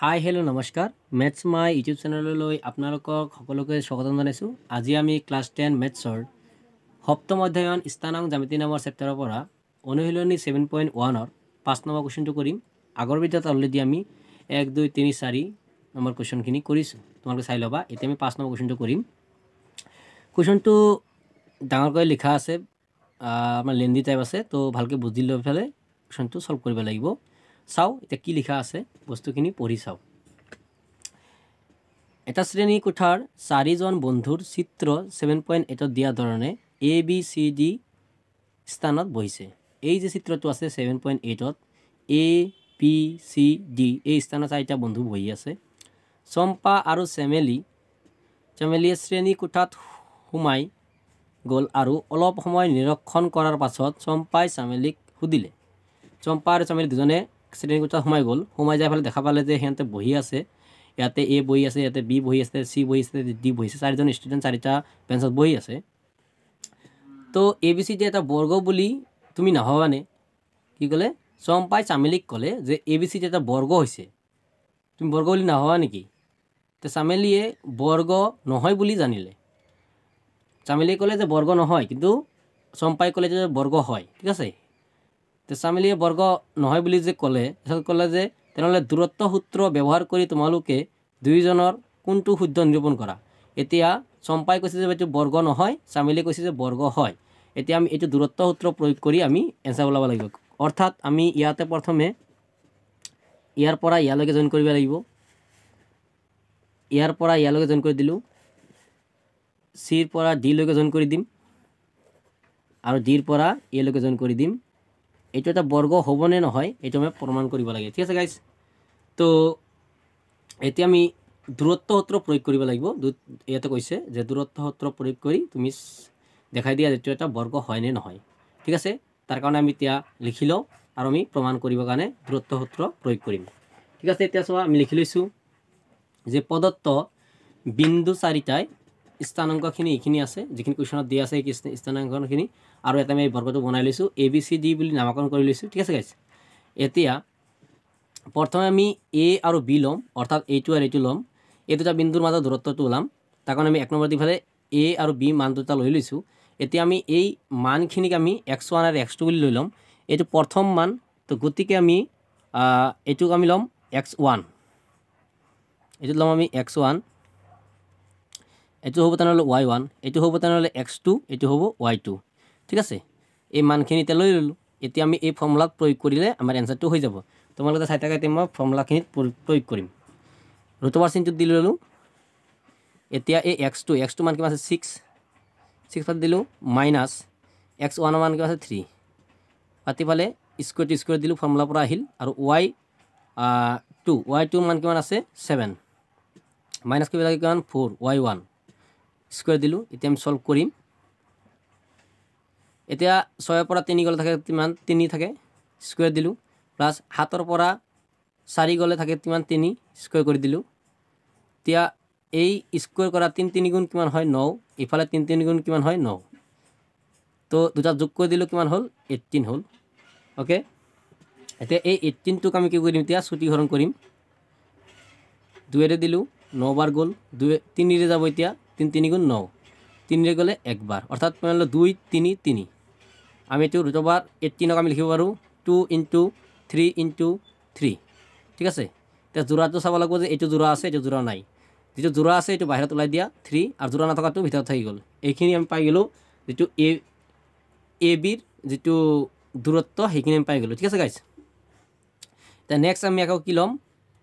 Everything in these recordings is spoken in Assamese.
হাই হেল্ল' নমস্কাৰ মেথছ মাই ইউটিউব চেনেললৈ আপোনালোকক সকলোকে স্বাগতম জনাইছোঁ। আজি আমি ক্লাছ 10 মেথছৰ সপ্তম অধ্যয়ন স্থানাংক জ্যামিতি নামৰ চেপ্টাৰৰ পৰা অনুশীলনী 7.1ৰ 5 নম্বৰ কুৱেশ্যনটো কৰিম। আগৰ ভিডিঅ'ত অলৰেডি আমি 1 2 3 4 নম্বৰ কুৱেশ্যনখিনি কৰিছোঁ, তোমালোকে চাই ল'বা। এতিয়া আমি 5 নম্বৰ কুৱেশ্যনটো কৰিম। কুৱেশ্যনটো ডাঙৰকৈ লিখা আছে, আমাৰ লেন্দি টাইপ আছে, তো ভালকৈ বুজি লৈ পেলাই কুৱেশ্যনটো সলভ কৰিব লাগিব। চাওঁ এতিয়া কি লিখা আছে, বস্তুখিনি পঢ়ি চাওঁ। এটা শ্ৰেণী কোঠাৰ 4জন বন্ধুৰ চিত্ৰ 7.8ত দিয়া ধৰণে এ বি চি ডি স্থানত বহিছে। এই যে চিত্ৰটো আছে 7.8ত এ বি চি ডি এই স্থানত 4টা বন্ধু বহি আছে। চম্পা আৰু চেমেলিয়ে শ্ৰেণী কোঠাত সোমাই গ'ল আৰু অলপ সময় নিৰীক্ষণ কৰাৰ পাছত চম্পাই চামেলিক সুধিলে। চম্পা আৰু চামেলি দুজনে শ্ৰেণী কোঠাত সোমাই গ'ল। সোমাই যাই পেলাই দেখা পালে যে সিহঁতে বহি আছে, ইয়াতে এ বহি আছে, ইয়াতে বি বহি আছে, চি বহি আছে, ডি বহি আছে। 4জন ষ্টুডেণ্ট 4টা বেঞ্চত বহি আছে। তো এ বি চি ডি এটা বৰ্গ বুলি তুমি নাভাবানে? কি ক'লে? চম্পাই চামেলিক ক'লে যে এ বি চি ডি এটা বৰ্গ হৈছে, তুমি বৰ্গ বুলি নাভাবা নেকি? তো চামেলিয়ে বৰ্গ নহয় বুলি জানিলে। চামেলিয়ে ক'লে যে বৰ্গ নহয়, কিন্তু চম্পাই ক'লে যে বৰ্গ হয়। ঠিক আছে, তো চামেলিয়ে বৰ্গ নহয় বুলি যে ক'লে যে তেনেহ'লে দূৰত্ব সূত্ৰ ব্যৱহাৰ কৰি তোমালোকে দুয়োজনৰ কোনটো শুদ্ধ নিৰূপণ কৰা। এতিয়া চম্পাই কৈছে যে এইটো বৰ্গ নহয়, চামেলিয়ে কৈছে যে বৰ্গ হয়। এতিয়া আমি এইটো দূৰত্ব সূত্ৰ প্ৰয়োগ কৰি আমি এনচাৰ ওলাব লাগিব। অৰ্থাৎ আমি ইয়াতে প্ৰথমে ইয়াৰ পৰা ইয়ালৈকে জইন কৰিব লাগিব। ইয়াৰ পৰা ইয়ালৈকে জইন কৰি দিলোঁ, চিৰ পৰা ডিলৈকে জইন কৰি দিম, আৰু ডিৰ পৰা এলৈকে জইন কৰি দিম। এইটো এটা বৰ্গ হ'বনে নহয় এইটো আমি প্ৰমাণ কৰিব লাগে। ঠিক আছে গাইজ, তো এতিয়া আমি দূৰত্ব সূত্ৰ প্ৰয়োগ কৰিব লাগিব। ইয়াতে কৈছে যে দূৰত্ব সূত্ৰ প্ৰয়োগ কৰি তুমি দেখাই দিয়া এইটো এটা বৰ্গ হয় নে নহয়। ঠিক আছে, তাৰ কাৰণে আমি এতিয়া লিখি লওঁ আৰু আমি প্ৰমাণ কৰিবৰ কাৰণে দূৰত্ব সূত্ৰ প্ৰয়োগ কৰিম। ঠিক আছে, এতিয়া চোৱা আমি লিখি লৈছোঁ যে প্ৰদত্ত বিন্দু 4টাই স্থানাংকখিনি এইখিনি আছে, যিখিনি কুৱেশ্যনত দিয়া আছে এই স্থানাংকখিনি, আৰু এটা আমি বৰ্গটো বনাই লৈছোঁ, এ বি চি ডি বুলি নামাকৰণ কৰি লৈছোঁ। ঠিক আছে গাইজ, এতিয়া প্ৰথমে আমি এ আৰু বি ল'ম, অৰ্থাৎ এইটো আৰু এইটো ল'ম। এই দুটা বিন্দুৰ মাজত দূৰত্বটো ওলাম। তাৰ কাৰণে আমি 1 নম্বৰ দি ফালে এ আৰু বি মান দুটা লৈ লৈছোঁ। এতিয়া আমি এই মানখিনিক আমি x1 আৰু x2 বুলি লৈ ল'ম। এইটো প্ৰথম মান, তো গতিকে আমি এইটোক আমি ল'ম x1, এইটোত ল'ম আমি x1, এইটো হ'ব তেনেহ'লে y1, এইটো হ'ব তেনেহ'লে x2, এইটো হ'ব y2। ঠিক আছে, এই মানখিনি এতিয়া লৈ ল'লোঁ। এতিয়া আমি এই ফৰ্মুলাত প্ৰয়োগ কৰিলে আমাৰ এনচাৰটো হৈ যাব। তোমালোকে চাই থাকা, এতিয়া মই ফৰ্মুলাখিনিত প্ৰয়োগ কৰিম। ৰুটৰ চিনটোত দি ল'লোঁ। এতিয়া এই x2 মান কিমান আছে 6 পাতি দিলোঁ, মাইনাছ x1 মান কিমান আছে 3 পাতি পালে স্কুৱেৰ দিলোঁ, ফৰ্মুলাৰ পৰা আহিল। আৰু y2 মান কিমান আছে 7, মাইনাছ কৰিব লাগে কিমান 4, y1 স্কুৱেৰ দিলোঁ। এতিয়া আমি সলভ কৰিম। এতিয়া 6ৰ পৰা 3 গ'লে থাকে কিমান 3 থাকে, স্কুৱেৰ দিলোঁ, প্লাছ 7ৰ পৰা 4 গ'লে থাকে কিমান 3, স্কুৱেৰ কৰি দিলোঁ। এতিয়া এই স্কুৱেৰ কৰা 3 গুণ কিমান হয় 9, ইফালে 3 গুণ কিমান হয় 9, তো দুটা যোগ কৰি দিলোঁ কিমান হ'ল 18 হ'ল। অ'কে, এতিয়া এই 18টোক আমি কি কৰিম, এতিয়া চুটিহৰণ কৰিম। 2ৰে দিলোঁ, 9 বাৰ গ'ল, 3ৰে যাব। এতিয়া 3 গুণ 9, 3ৰে গ'লে 1 বাৰ, অৰ্থাৎ কিমান হ'ল 2 3 3। আমি এইটো ৰুটৰ 18ক আমি লিখিব পাৰোঁ 2 × 3 × 3। ঠিক আছে, এতিয়া যোৰাটো চাব লাগিব যে এইটো যোৰা আছে, এইটো যোৰা নাই। যিটো যোৰা আছে এইটো বাহিৰত ওলাই দিয়া 3, আৰু যোৰা নথকাটো ভিতৰত থাকি গ'ল। এইখিনি আমি পাই গ'লোঁ, যিটো এ বিৰ যিটো দূৰত্ব সেইখিনি আমি পাই গ'লোঁ। ঠিক আছে গাইজ, এতিয়া নেক্সট আমি আকৌ কি ল'ম,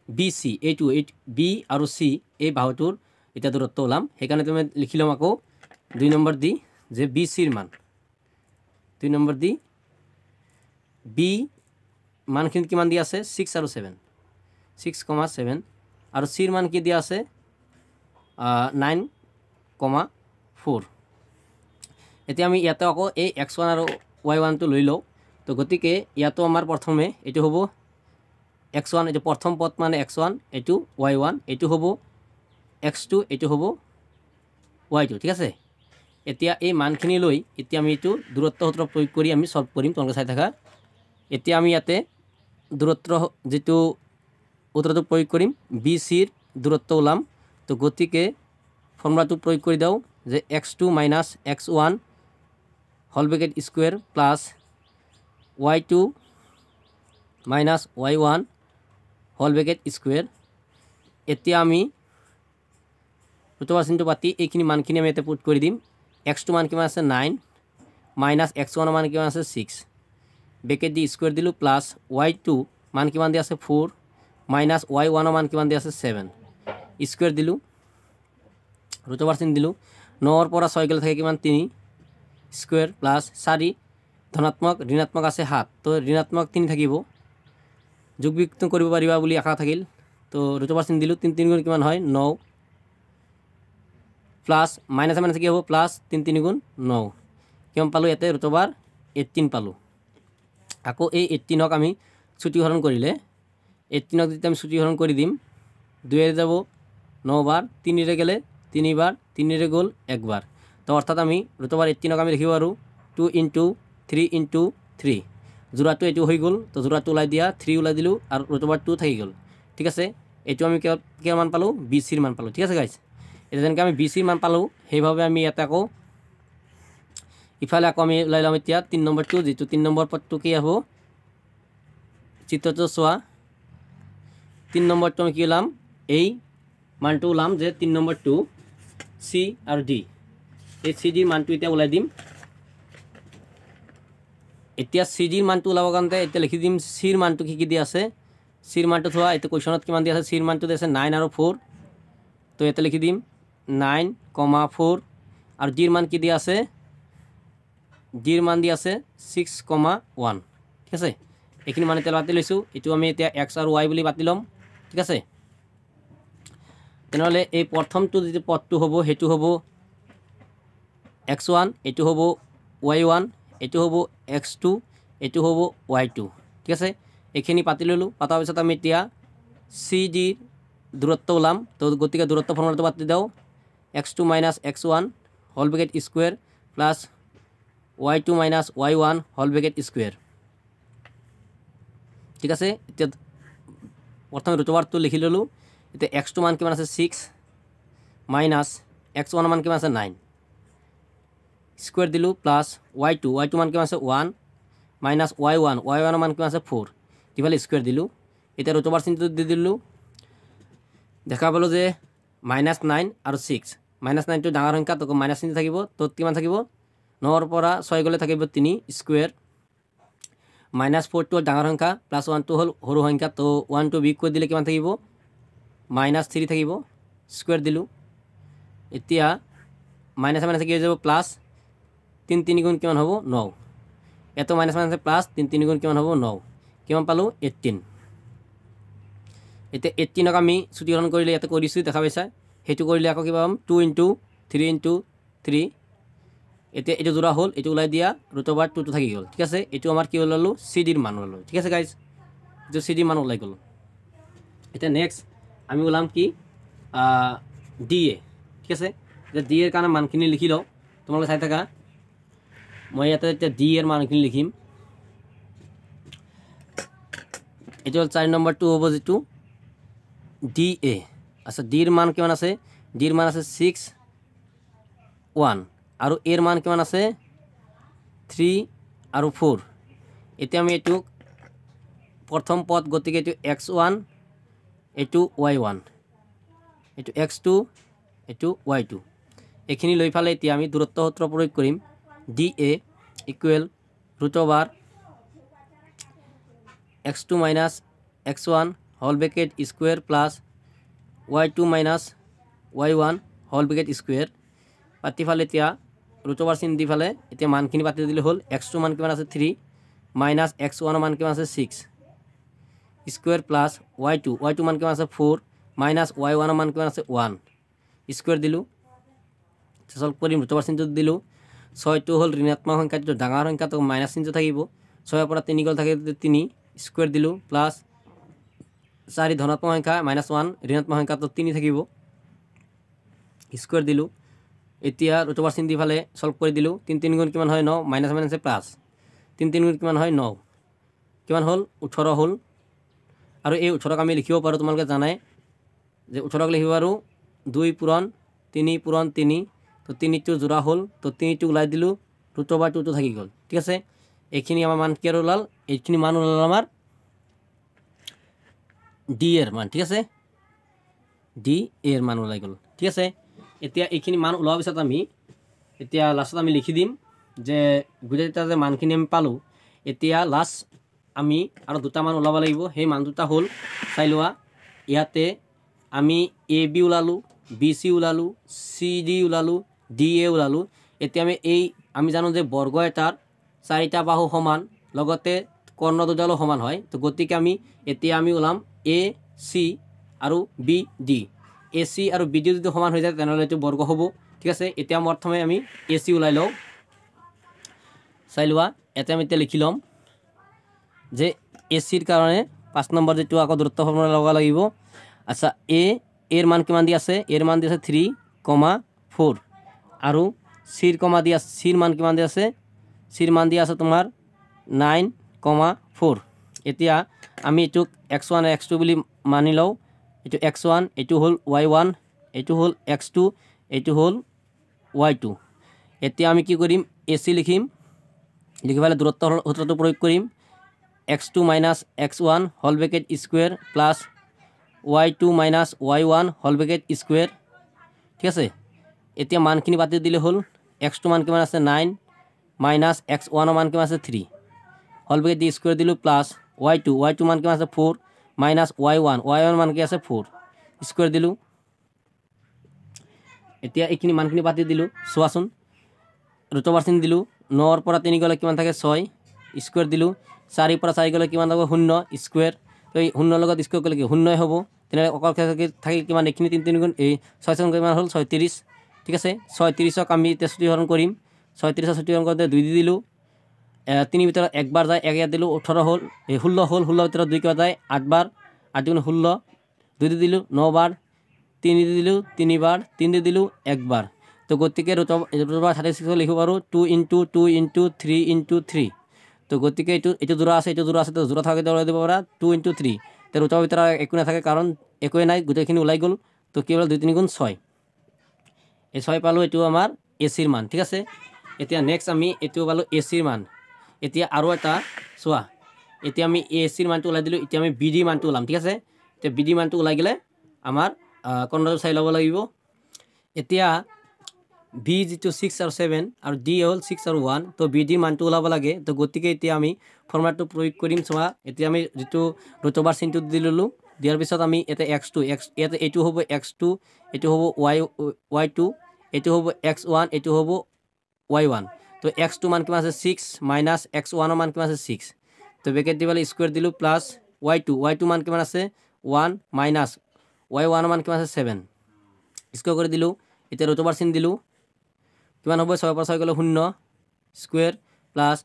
বি চি, এইটো বি আৰু চি এই বাহুটোৰ এতিয়া দূৰত্ব ওলাম। সেইকাৰণে তুমি লিখি ল'ম আকৌ 2 নম্বৰ দি যে বি চিৰ মান, 2 নম্বৰ দি বি মানখিনিত কিমান দিয়া আছে 6 আৰু 7, 6,7, আৰু চিৰ মান কি দিয়া আছে 9,4। এতিয়া আমি ইয়াতে আকৌ এই x1 আৰু y1টো লৈ লওঁ। তো গতিকে ইয়াতো আমাৰ প্ৰথমে এইটো হ'ব x1, এইটো প্ৰথম পদ মানে x1, এইটো y1, এইটো হ'ব x2, এইটো হ'ব y2। ঠিক আছে, এতিয়া এই মানখিনি লৈ এতিয়া আমি এইটো দূৰত্ব সূত্ৰ প্ৰয়োগ কৰি আমি সলভ কৰিম। তোমালোকে চাই থাকা। এতিয়া আমি ইয়াতে দূৰত্ব যিটো উত্তৰটো প্ৰয়োগ কৰিম বি চিৰ দূৰত্ব ওলাম তো গতিকে ফৰ্মুলাটো প্ৰয়োগ কৰি দাও যে x2 minus x1 whole bracket square plus y2 minus y1 whole bracket square এতিয়া আমি ৰুট অভাৰ চিনটো পাতি এইখিনি মানখিনি আমি ইয়াতে পুট কৰি দিম x2 মান কিমান আছে 9 মাইনাছ x1 মান কিমান আছে 6 ব্ৰেকেট দি স্কুৱেৰ দিলোঁ প্লাছ y2 মান কিমান দি আছে 4 মাইনাছ y1 মান কিমান দি আছে 7 স্কুৱেৰ দিলোঁ ৰুট অভাৰ চিন দিলোঁ 9 পৰা 6 গ'লে থাকে কিমান 3 স্কুৱেৰ প্লাছ 4 ধনাত্মক ঋণাত্মক আছে 7 তো ঋণাত্মক 3 থাকিব যোগ বিয়োগ কৰিব পাৰিবা বুলি আশা থাকিল তো ৰুট অভাৰ চিন দিলোঁ 3 3 গুণ কিমান হয় 9 প্লাছ মাইনাছ মাইনাছ কি হ'ব প্লাছ 3 3 গুণ 9 কিমান পালোঁ ইয়াতে ৰুট অভাৰ 18 পালোঁ আকৌ এই 18ক আমি ছুটিহৰণ কৰিলে 18ক যদি আমি ছুটিহৰণ কৰি দিম 2 এৰে যাব 9 বাৰ 3 এৰে গেলে 3 বাৰ 3 এৰে গ'ল 1 বাৰ তো অৰ্থাৎ আমি ৰুট অভাৰ 18ক আমি লিখিব পাৰোঁ 2 ইনটু 3 ইনটু 3 জোড়াটো এইটো হৈ গ'ল তো জোড়াটো ওলাই দিয়া 3 ওলাই দিলোঁ আৰু ৰুট অভাৰ 2 থাকি গ'ল ঠিক আছে এইটো আমি কিমান মান পালোঁ বি চিৰ মান পালোঁ ঠিক আছে গাইজ এটা যেনেকৈ আমি বি চিৰ মান পালোঁ সেইভাৱে আমি ইয়াতে আকৌ ইফালে আকৌ আমি ওলাই ল'ম এতিয়া 3 নম্বৰটো যিটো 3 নম্বৰ পদটো কি হ'ব চিত্ৰটো চোৱা 3 নম্বৰটো আমি কি ওলাম এই মানটো ওলাম যে 3 নম্বৰটো চি আৰু ডি এই চি ডিৰ মানটো এতিয়া ওলাই দিম এতিয়া চি ডিৰ মানটো ওলাব কাৰণে এতিয়া লিখি দিম চিৰ মানটো কি দিয়া আছে চিৰ মানটো থোৱা এইটো কুৱেশ্যনত কিমান দিয়া আছে চিৰ মানটো দিয়া আছে 9 আৰু 4 তো ইয়াতে লিখি দিম 9, 4 আৰু ডিৰ মান কি দিয়া আছে ডিৰ মান দিয়া আছে 6,1 ঠিক আছে এইখিনি মান এতিয়া বাতি লৈছোঁ এইটো আমি এতিয়া x আৰু y বুলি বাতি ল'ম ঠিক আছে তেনেহ'লে এই প্ৰথমটো যিটো পদটো হ'ব সেইটো হ'ব x1 এইটো হ'ব y1 এইটো হ'ব x2 এইটো হ'ব y2 ঠিক আছে এইখিনি পাতি ল'লোঁ পাতাৰ পিছত আমি এতিয়া চি ডিৰ দূৰত্ব ওলাম তো গতিকে দূৰত্ব ফৰ্মুলাটো পাতি দিওঁ x2 minus x1 whole bracket square plus y2 minus y1 whole bracket square ঠিক আছে এতিয়া প্ৰথমে ৰুট অভাৰটো লিখি ল'লোঁ এতিয়া x2 মান কিমান আছে 6 মাইনাছ x1 মান কিমান আছে 9 স্কুৱেৰ দিলোঁ প্লাছ y2 মান কিমান আছে 1 মাইনাছ y1 মান কিমান আছে 4 ইফালে স্কুৱেৰ দিলোঁ এতিয়া ৰুট অভাৰ চিনটো দি দিলোঁ দেখা পালোঁ যে -9 আৰু 6 -9টো ডাঙৰ সংখ্যা তো মাইনাছ চিন থাকিব তো কিমান থাকিব 9 পৰা 6 গ'লে থাকিব 3 স্কুৱেৰ -4টো ডাঙৰ সংখ্যা প্লাছ 1টো হ'ল সৰু সংখ্যা তো 1টো বিয়োগ কৰি দিলে কিমান থাকিব -3 থাকিব স্কুৱেৰ দিলোঁ এতিয়া মাইনাছ মাইনাছ কি হৈ যাব প্লাছ 3 3 গুণ কিমান হ'ব 9 এত মাইনাছ মাইনাছ প্লাছ 3 3 গুণ কিমান হ'ব 9 কিমান পালোঁ 18 এতিয়া 18ক আমি ছুটিহৰণ কৰিলে ইয়াতে কৰি দিছোঁ দেখা পাইছা সেইটো কৰিলে আকৌ কিবা পাম 2 ইনটু 3 ইনটু 3 এতিয়া এইটো জোড়া হ'ল এইটো ওলাই দিয়া ৰুট অভাৰ 2টো থাকি গ'ল ঠিক আছে এইটো আমাৰ কি ওলালোঁ চি ডিৰ মান ওলালোঁ ঠিক আছে গাইজ এইটো চি ডিৰ মান ওলাই গ'ল এতিয়া নেক্সট আমি ওলাম কি ডি এ ঠিক আছে এতিয়া ডি এৰ কাৰণে মানখিনি লিখি লওঁ তোমালোকে চাই থাকা মই ইয়াতে এতিয়া ডি এৰ মানখিনি লিখিম এইটো হ'ল 4 নম্বৰটো হ'ব যিটো ডি এ আচ্ছা ডিৰ মান কিমান আছে ডিৰ মান আছে 6,1 আৰু এৰ মান কিমান আছে 3 আৰু 4 এতিয়া আমি এইটোক প্ৰথম পদ গতিকে এইটো x1 এইটো y1 এইটো x2 এইটো y2 এইখিনি লৈ ফালে এতিয়া আমি দূৰত্ব সূত্ৰ প্ৰয়োগ কৰিম D A equal root over x2 minus x1 whole bracket square plus y2 minus y1 whole bracket square পাতি ফালে এতিয়া ৰুট অভাৰ চিন দি ফালে এতিয়া মানখিনি পাতি দিলে হ'ল x2 মান কিমান আছে 3 মাইনাছ x1 মান কিমান আছে 6 স্কুৱেৰ প্লাছ y2 মান কিমান আছে 4 মাইনাছ y1 মান কিমান আছে 1 স্কুৱেৰ দিলোঁ সলভ কৰিম ৰুট অভাৰ চিনটো দিলোঁ 6টো হ'ল ঋণাত্মক সংখ্যা যিটো ডাঙৰ সংখ্যা তো মাইনাছ চিনটো থাকিব 6 পৰা 3 গ'ল থাকে 3 স্কুৱেৰ দিলোঁ প্লাছ 4 ধনাত্মক সংখ্যা -1 ঋণাত্মক সংখ্যা তো 3 থাকিব স্কুৱেৰ দিলোঁ এতিয়া ৰুট অভাৰ চিন দি ফালে সলভ কৰি দিলোঁ 3 3 গুণ কিমান হয় 9 মাইনাছ মাইনাছে প্লাছ 3 3 গুণ কিমান হয় 9 কিমান হ'ল 18 হ'ল আৰু এই 18ক আমি লিখিব পাৰোঁ তোমালোকে জানাই যে 18ক লিখিব পাৰোঁ 2 পূৰণ 3 পূৰণ 3 তো 3টো জোৰা হ'ল তো 3টো ওলাই দিলোঁ √2টো থাকি গ'ল ঠিক আছে এইখিনি আমাৰ মান কি আৰু ওলাল এইখিনি মান ওলাল আমাৰ ডি এৰ মান ঠিক আছে ডি এৰ মান ওলাই গ'ল ঠিক আছে এতিয়া এইখিনি মান ওলোৱাৰ পিছত আমি এতিয়া লাষ্টত আমি লিখি দিম যে গোটেইটা যে মানখিনি আমি পালোঁ এতিয়া লাষ্ট আমি আৰু দুটা মান ওলাব লাগিব সেই মান দুটা হ'ল চাই লোৱা ইয়াতে আমি এ বি ওলালোঁ বি চি ওলালোঁ চি ডি ওলালোঁ ডি এ ওলালোঁ এতিয়া আমি জানো যে বৰ্গ এটাৰ 4টা বাহু সমান লগতে কৰ্ণ দুডালো সমান হয় তো গতিকে এতিয়া আমি ওলাম এ চি আৰু বি ডি এ চি আৰু বি ডি যদি সমান হৈ যায় তেনেহ'লে এইটো বৰ্গ হ'ব ঠিক আছে এতিয়া প্ৰথমে আমি এ চি ওলাই লওঁ চাই লোৱা এটা আমি এতিয়া লিখি ল'ম যে এ চিৰ কাৰণে 5 নম্বৰ যেটো আকৌ দূৰত্ব ফৰ্মুলা লগা লাগিব আচ্ছা এৰ মান কিমান দি আছে এৰ মান দি আছে 3,4 আৰু চিৰ মান কিমান দি আছে চিৰ মান দি আছে তোমাৰ 9,4 এতিয়া আমি এটোক x1 x2 বুলি মানি লওঁ এটো x1 এটো হল y1 এটো হল x2 এটো হল y2 এতিয়া আমি কি কৰিম ac লিখিম লিখি পেলাই দূৰত্ব সূত্ৰটো প্ৰয়োগ কৰিম x2 - x1 whole bracket square plus y2 - y1 whole bracket square ঠিক আছে এতিয়া মানখিনি বাতি দিলে হল x2 মান কিমান আছে 9 মাইনাস x1 মান কিমান আছে 3 হোল ব্ৰেকেট স্কয়াৰ দিলো প্লাস y2 মান কিমান আছে 4 মাইনাস y1 মান কি আছে 4 স্কয়াৰ দিলো এতিয়া এইখিনি মানখিনি বাতি দিলো সোৱাচোন √চিন দিলো 9 ৰ পৰা 3 গলে কিমান থাকে 6 স্কয়াৰ দিলো 4 ৰ পৰা 4 গলে কিমান হ'ব 0 স্কয়াৰ তো এই 0 লগত স্কয়াৰ কৰিলে কি 0 হ'ব তেনে অকল থাকে কিমান এইখিনি 3 গুণ এই 6 গুণ কিমান হ'ল 36 ঠিক আছে 36ক আমি এতিয়া সূত্ৰীকৰণ কৰিম 36 সূত্ৰীকৰণ কৰতে 2 দি দিলো 3 ভিতৰত একবাৰ যায় 1 ইয়াত দিলো 18 হ'ল এই 16 হ'ল 16 ভিতৰত 2 কিবা যায় 8 বাৰ 8 গুণ 16 2 দি দিলো 9 বাৰ 3 দি দিলো 3 বাৰ 3 দি দিলো 1 বাৰ তো গতিকে √36 লিখিব পাৰো 2 * 2 * 3 * 3 তো গতিকে এইটো জোড়া আছে তো জোড়া থাকে তো দিব পাৰা 2 * 3 তো ৰুটৰ ভিতৰত একো নাথাকে কাৰণ একোই নাই গোটেইখিনি ওলাই গ'ল তো কি হ'ল 2 3 গুণ 6 এই 6 পালো এটো আমাৰ এসিৰ মান ঠিক আছে এতিয়া নেক্সট আমি এটো পালো এসিৰ মান এতিয়া আৰু এটা চোৱা এতিয়া আমি এসিৰ মানটো ওলাই দিলো এতিয়া আমি বিডি মানটো ওলাম ঠিক আছে এতিয়া বিডি মানটো ওলাই গলে আমাৰ কৰ্ণটো চাই ল'ব লাগিব এতিয়া বি যেটো 6 আৰু 7 আৰু ডি হ'ল 6 আৰু 1 তো বিডি মানটো ওলাব লাগে তো গতিকে এতিয়া আমি ফৰ্মুলাটো প্ৰয়োগ কৰিম চোৱা এতিয়া আমি যেটো ৰুটৰ চিনটো দি ললো দিয়াৰ পিছত আমি এটা x2 ইয়াতে এটো হ'ব x2 এটো হ'ব y2 এটো হ'ব x1 এটো হ'ব y1 তো x2 মান কিমান আছে 6 মাইনাস x1 মান কিমান আছে 6 তো ব্ৰেকেট দিবলে স্কয়াৰ দিলো প্লাস y2 মান কিমান আছে 1 মাইনাস y1 মান কিমান আছে 7 স্কয়াৰ কৰি দিলো এতিয়া ৰুটৰ চিন দিলো কিমান হ'ব 6 পৰা 6 গলে 0 স্কয়াৰ প্লাস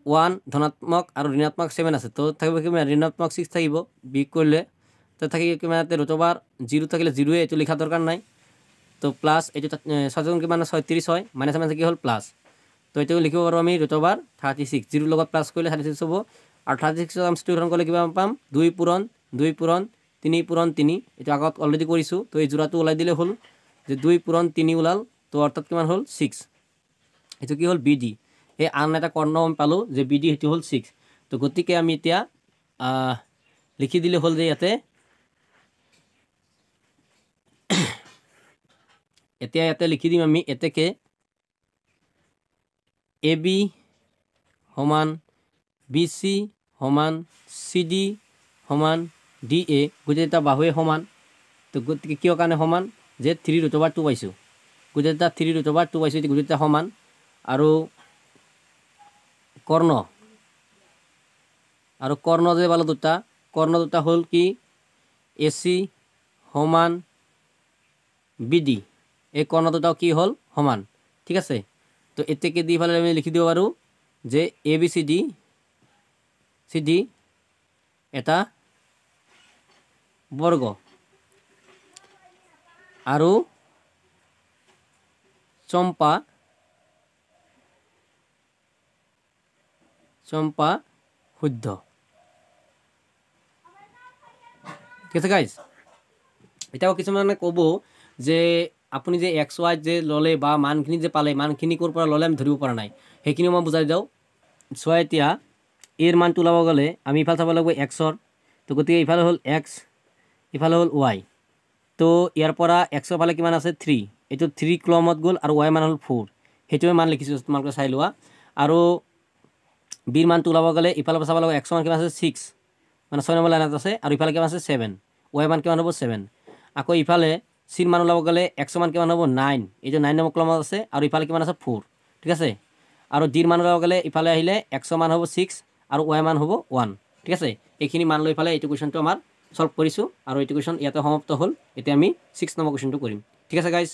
1 ধনাত্মক আৰু ঋণাত্মক 7 আছে তো থাকিব কি ঋণাত্মক 6 থাকিব বিয়োগ কৰিলে তো থাকি কিমান ৰুটৰ 0 থাকিলে 0 এটো লিখা দৰকাৰ নাই তো প্লাস এটো 6 গুণ কিমান 36 হয় মাইনাস মানে কি হ'ল প্লাস তো এটো লিখিব পাৰো আমি √36 0 লগত প্লাস কৰিলে 36 হ'ব আৰু 36 আমি সূত্ৰীকৰণ কৰিলে কিমান পাম 2 পূৰণ 2 পূৰণ 3 পূৰণ 3 এটো আগত অলৰেডি কৰিছো তো এই জোড়াটো ওলাই দিলে হ'ল যে 2 পূৰণ 3 ওলাল তো অর্থাৎ কিমান হল 6 এটো কি হল বিডি এই আন এটা কর্ণ আমি পালো যে বিডি হেতু হল 6 তো গতিকে আমি এতিয়া লিখি দিলে হল যে ইয়াতে ইয়াতে লিখি দিম আমি এতেকে এবি সমান বিসি সমান সিডি সমান ডিএ গোটেইটা বাহুৱে সমান তো গতিকে কিয় কাৰণে সমান যে 3√2 পাইছো গোটেইটা 3√2 পাইছো গোটেইটা সমান আৰু কৰ্ণ যে পালো কৰ্ণ দুটা হল কি এসি সমান বিডি এই কৰ্ণ দুটাও কি হল সমান ঠিক আছে তো এতেকে দি ফালে আমি লিখি দিব পাৰো যে এবিসিডি এটা বৰ্গ আৰু চম্পা শুদ্ধ ঠিক আছে গাইজ এতিয়াও কিছুমানে ক'ব যে আপুনি যে এক্স ৱাই যে ল'লে বা মানখিনি যে পালে মানখিনি ক'ৰ পৰা ল'লে আমি ধৰিব পৰা নাই সেইখিনিও মই বুজাই দিওঁ চোৱা এতিয়া এৰ মানটো ওলাব গ'লে আমি ইফালে চাব লাগিব এক্সৰ তো গতিকে ইফালে হ'ল এক্স ইফালে হ'ল ৱাই তো ইয়াৰ পৰা এক্সৰ ফালে কিমান আছে 3 এইটো 3 কলমত গ'ল আৰু ৱাই মান হ'ল 4 সেইটোৱে মান লিখিছোঁ তোমালোকে চাই লোৱা আৰু বিৰ মানটো ওলাব গ'লে ইফালৰ পৰা চাব লাগিব এক্স মান কিমান আছে 6 মানে 6 নম্বৰ লাইনত আছে আৰু ইফালে কিমান আছে 7 ৱাই মান কিমান হ'ব 7 আকৌ ইফালে চিৰ মান ওলাব গ'লে এক্স মান কিমান হ'ব 9 এইটো 9 নম্বৰ কলমত আছে আৰু ইফালে কিমান আছে 4 ঠিক আছে আৰু ডিৰ মান ওলাব গ'লে ইফালে আহিলে এক্স মান হ'ব 6 আৰু ৱাই মান হ'ব 1 ঠিক আছে এইখিনি মান লৈ ফালে এইটো কুৱেশ্যনটো আমাৰ সলভ কৰিছোঁ আৰু এইটো কুৱেশ্যন ইয়াতে সমাপ্ত হ'ল এতিয়া আমি 6 নম্বৰ কুৱেশ্যনটো কৰিম ঠিক আছে গাইজ